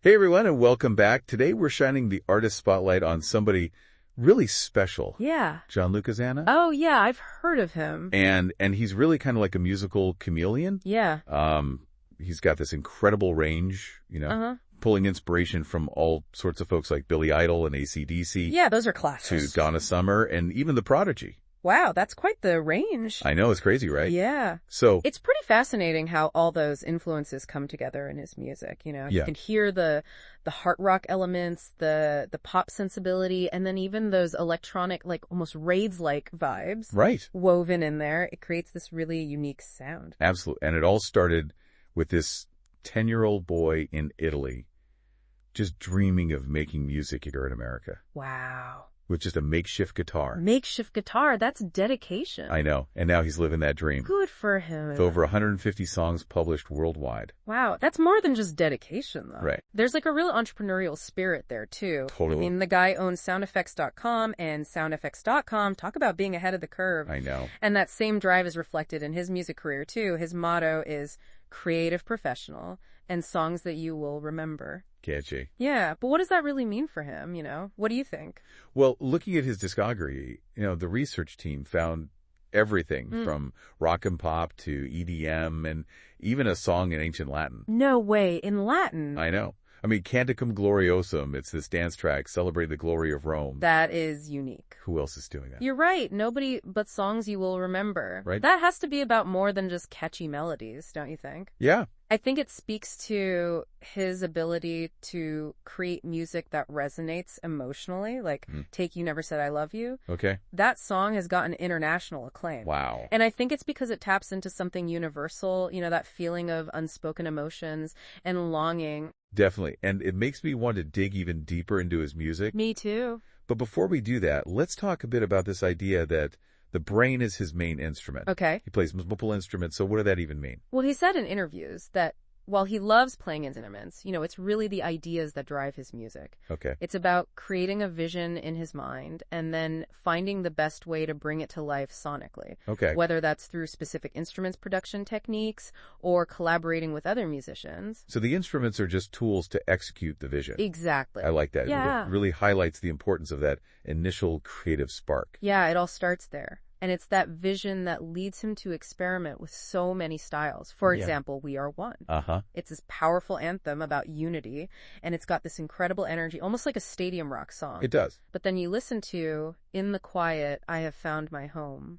Hey everyone, and welcome back. Today we're shining the artist spotlight on somebody really special. Yeah. Gianluca Zanna. Oh, yeah, I've heard of him. And he's really kind of like a musical chameleon. Yeah. He's got this incredible range, pulling inspiration from all sorts of folks like Billy Idol and AC/DC. Yeah, those are To classics. Donna Summer and even The Prodigy. Wow, that's quite the range. I know, it's crazy, right? Yeah. So, It's pretty fascinating how all those influences come together in his music, You Yeah. can hear the heart rock elements, the pop sensibility, and then even those electronic, like almost raids-like vibes right. woven in there. It creates this really unique sound. Absolutely. And it all started with this 10-year-old boy in Italy just dreaming of making music here in America Wow. with just a makeshift guitar. Makeshift guitar, that's dedication. I know. And now he's living that dream. Good for him. With over 150 songs published worldwide. Wow, that's more than just dedication, though. Right. There's like a real entrepreneurial spirit there, too. Totally. I mean, the guy owns soundeffects.com and soundeffects.com. Talk about being ahead of the curve. I know. And that same drive is reflected in his music career, too. His motto is creative professional and songs that you will remember. Catchy. Yeah, but what does that really mean for him, What do you think? Well, looking at his discography, the research team found everything from rock and pop to EDM and even a song in ancient Latin. No way, in Latin. I know. I mean, Canticum Gloriosum, it's this dance track, Celebrate the Glory of Rome. That is unique. Who else is doing that? You're right. Nobody but songs you will remember. Right. That has to be about more than just catchy melodies, don't you think? Yeah. I think it speaks to his ability to create music that resonates emotionally, like Take You Never Said I Love You. Okay. That song has gotten international acclaim. Wow. And I think it's because it taps into something universal, that feeling of unspoken emotions and longing. Definitely. And it makes me want to dig even deeper into his music. Me too. But before we do that, let's talk a bit about this idea that the brain is his main instrument. Okay. He plays multiple instruments, so what does that even mean? Well, he said in interviews that while he loves playing instruments, it's really the ideas that drive his music. Okay. It's about creating a vision in his mind and then finding the best way to bring it to life sonically. Okay. Whether that's through specific instruments production techniques or collaborating with other musicians. So the instruments are just tools to execute the vision. Exactly. I like that. Yeah. It really highlights the importance of that initial creative spark. Yeah, it all starts there. And it's that vision that leads him to experiment with so many styles. For example, We Are One. Uh-huh. It's this powerful anthem about unity, and it's got this incredible energy, almost like a stadium rock song. It does. But then you listen to In the Quiet, I Have Found My Home.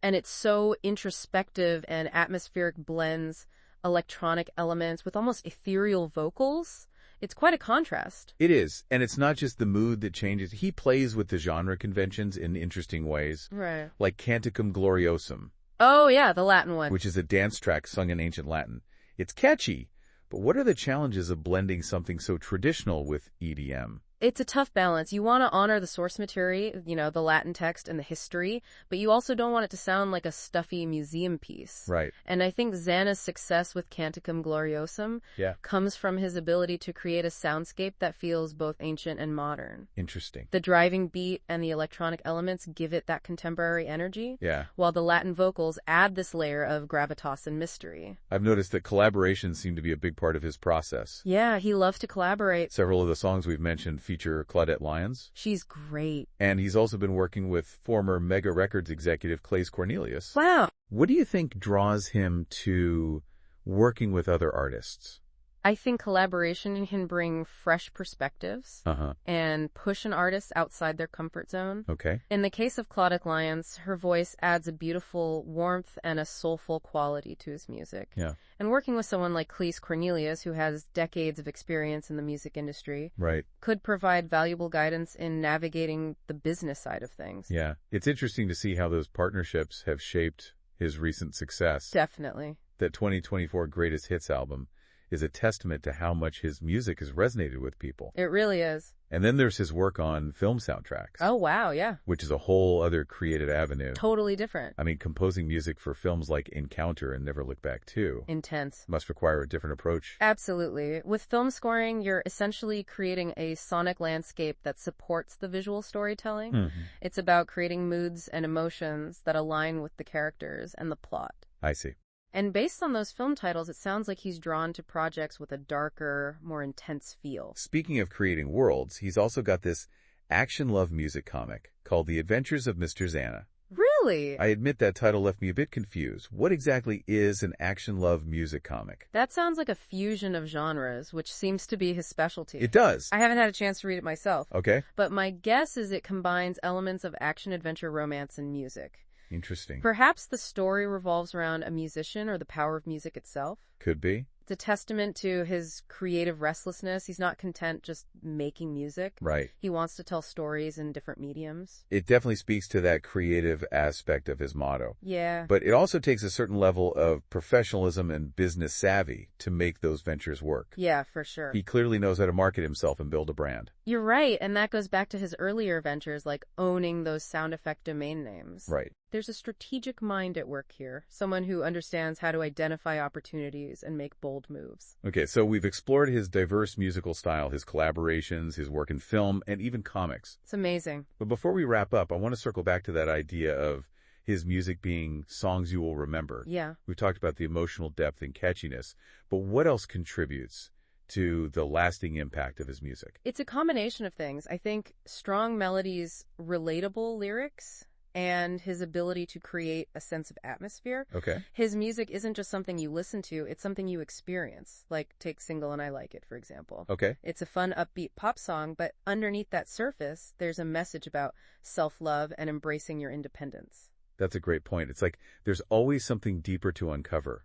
And it's so introspective and atmospheric, blends electronic elements with almost ethereal vocals. It's quite a contrast. It is. And it's not just the mood that changes. He plays with the genre conventions in interesting ways. Right. Like Canticum Gloriosum. Oh, yeah, the Latin one. Which is a dance track sung in ancient Latin. It's catchy, but what are the challenges of blending something so traditional with EDM? It's a tough balance. You want to honor the source material, the Latin text and the history, but you also don't want it to sound like a stuffy museum piece. Right. And I think Zanna's success with Canticum Gloriosum comes from his ability to create a soundscape that feels both ancient and modern. Interesting. The driving beat and the electronic elements give it that contemporary energy, Yeah. while the Latin vocals add this layer of gravitas and mystery. I've noticed that collaborations seem to be a big part of his process. Yeah, he loves to collaborate. Several of the songs we've mentioned feature Claudette Lyons. She's great. And he's also been working with former Mega Records executive Claes Cornelius. Wow. What do you think draws him to working with other artists? I think collaboration can bring fresh perspectives and push an artist outside their comfort zone. Okay. In the case of Claudette Lyons, her voice adds a beautiful warmth and a soulful quality to his music. Yeah. And working with someone like Claes Cornelius, who has decades of experience in the music industry, Right. could provide valuable guidance in navigating the business side of things. Yeah. It's interesting to see how those partnerships have shaped his recent success. Definitely. That 2024 Greatest Hits album is a testament to how much his music has resonated with people. It really is. And then there's his work on film soundtracks. Oh, wow, yeah. Which is a whole other creative avenue. Totally different. I mean, composing music for films like Encounter and Never Look Back 2. Intense. Must require a different approach. Absolutely. With film scoring, you're essentially creating a sonic landscape that supports the visual storytelling. Mm-hmm. It's about creating moods and emotions that align with the characters and the plot. I see. And based on those film titles, it sounds like he's drawn to projects with a darker, more intense feel. Speaking of creating worlds, he's also got this action-love music comic called The Adventures of Mr. Zanna. Really? I admit that title left me a bit confused. What exactly is an action-love music comic? That sounds like a fusion of genres, which seems to be his specialty. It does. I haven't had a chance to read it myself. Okay. But my guess is it combines elements of action, adventure, romance, and music. Interesting. Perhaps the story revolves around a musician or the power of music itself. Could be. It's a testament to his creative restlessness. He's not content just making music. Right. He wants to tell stories in different mediums. It definitely speaks to that creative aspect of his motto. Yeah. But it also takes a certain level of professionalism and business savvy to make those ventures work. Yeah, for sure. He clearly knows how to market himself and build a brand. You're right, and that goes back to his earlier ventures, like owning those sound effect domain names. Right. There's a strategic mind at work here, someone who understands how to identify opportunities and make bold moves. Okay, so we've explored his diverse musical style, his collaborations, his work in film, and even comics. It's amazing. But before we wrap up, I want to circle back to that idea of his music being songs you will remember. Yeah. We've talked about the emotional depth and catchiness, but what else contributes to the lasting impact of his music? It's a combination of things. I think strong melodies, relatable lyrics, and his ability to create a sense of atmosphere. Okay. His music isn't just something you listen to, it's something you experience. Like, take Single and I Like It, for example. Okay. It's a fun, upbeat pop song, but underneath that surface, there's a message about self-love and embracing your independence. That's a great point. It's like there's always something deeper to uncover,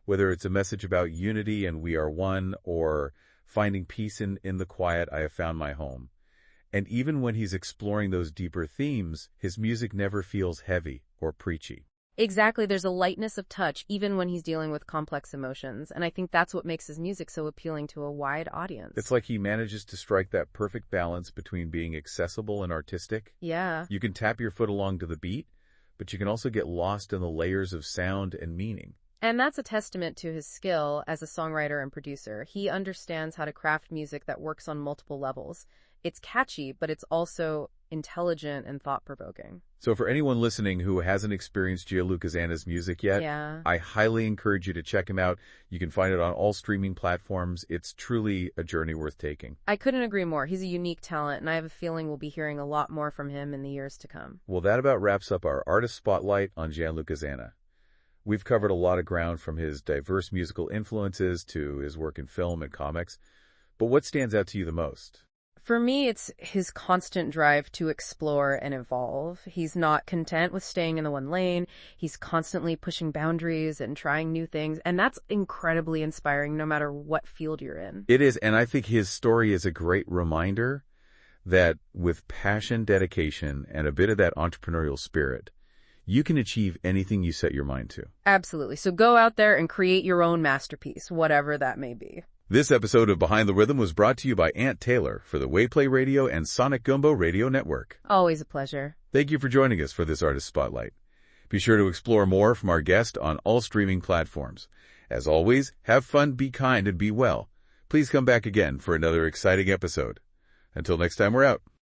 whether it's a message about unity and we are one, or finding peace in the quiet, I have found my home. And even when he's exploring those deeper themes, his music never feels heavy or preachy. Exactly. There's a lightness of touch, even when he's dealing with complex emotions. And I think that's what makes his music so appealing to a wide audience. It's like he manages to strike that perfect balance between being accessible and artistic. Yeah. You can tap your foot along to the beat, but you can also get lost in the layers of sound and meaning. And that's a testament to his skill as a songwriter and producer. He understands how to craft music that works on multiple levels. It's catchy, but it's also intelligent and thought-provoking. So for anyone listening who hasn't experienced Gianluca Zanna's music yet, Yeah. I highly encourage you to check him out. You can find it on all streaming platforms. It's truly a journey worth taking. I couldn't agree more. He's a unique talent, and I have a feeling we'll be hearing a lot more from him in the years to come. Well, that about wraps up our artist spotlight on Gianluca Zanna. We've covered a lot of ground, from his diverse musical influences to his work in film and comics. But what stands out to you the most? For me, it's his constant drive to explore and evolve. He's not content with staying in the one lane. He's constantly pushing boundaries and trying new things, and that's incredibly inspiring no matter what field you're in. It is, and I think his story is a great reminder that with passion, dedication, and a bit of that entrepreneurial spirit, you can achieve anything you set your mind to. Absolutely. So go out there and create your own masterpiece, whatever that may be. This episode of Behind the Rhythm was brought to you by Ant Taylor for the Wayplay Radio and Sonic Gumbo Radio Network. Always a pleasure. Thank you for joining us for this Artist Spotlight. Be sure to explore more from our guest on all streaming platforms. As always, have fun, be kind, and be well. Please come back again for another exciting episode. Until next time, we're out.